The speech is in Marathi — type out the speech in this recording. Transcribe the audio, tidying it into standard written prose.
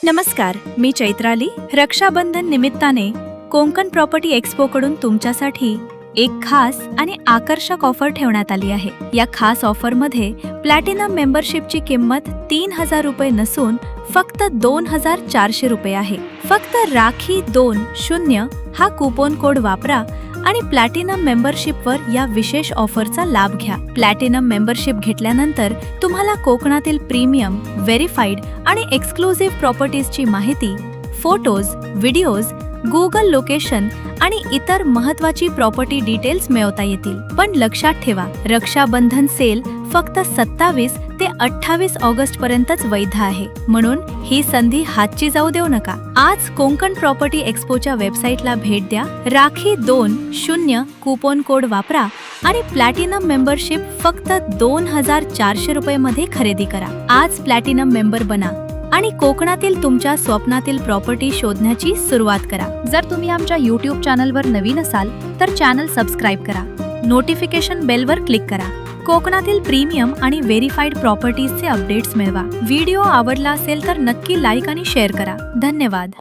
नमस्कार, मी चैत्राली. रक्षाबंधन निमित्ताने कोकण प्रॉपर्टी एक्सपो कडून तुमच्यासाठी एक खास आणि आकर्षक ऑफर ठेवण्यात आली आहे. या खास ऑफरमध्ये प्लॅटिनम मेंबरशिपची किंमत 3000 रुपये नसून फक्त 2400 रुपये आहे. फक्त राखी 20 हा कुपन कोड वापरा आणि प्लॅटिनम मेंबरशिपवर या विशेष ऑफरचा लाभ घ्या. प्लॅटिनम मेंबरशिप घेतल्यानंतर तुम्हाला कोकणातील प्रीमियम, व्हेरीफाईड आणि एक्सक्लुझिव्ह प्रॉपर्टीजची माहिती, फोटोज, व्हिडिओज, गुगल लोकेशन आणि इतर महत्त्वाची प्रॉपर्टी डिटेल्स मिळवता येतील. पण लक्षात ठेवा, रक्षाबंधन सेल फक्त 27 ते 28 ऑगस्ट पर्यंतच वैध आहे, म्हणून ही संधी हातची जाऊ देऊ नका. आज कोकण प्रॉपर्टी एक्सपोच्या वेबसाईटला भेट द्या, राखी 20 कुपन कोड वापरा आणि प्लॅटिनम मेंबरशिप फक्त 2400 रुपये मध्ये खरेदी करा. आज प्लॅटिनम मेंबर बना आणि कोकणातील तुमच्या स्वप्नातील प्रॉपर्टी शोधण्याची सुरुवात करा. जर तुम्ही आमच्या YouTube चॅनलवर नवीन असाल तर चॅनल सबस्क्राईब करा, नोटिफिकेशन बेलवर क्लिक करा. कोकणातील प्रीमियम आणि व्हेरीफाईड प्रॉपर्टीजचे अपडेट्स मिळवा. व्हिडिओ आवडला असेल तर नक्की लाईक आणि शेअर करा. धन्यवाद.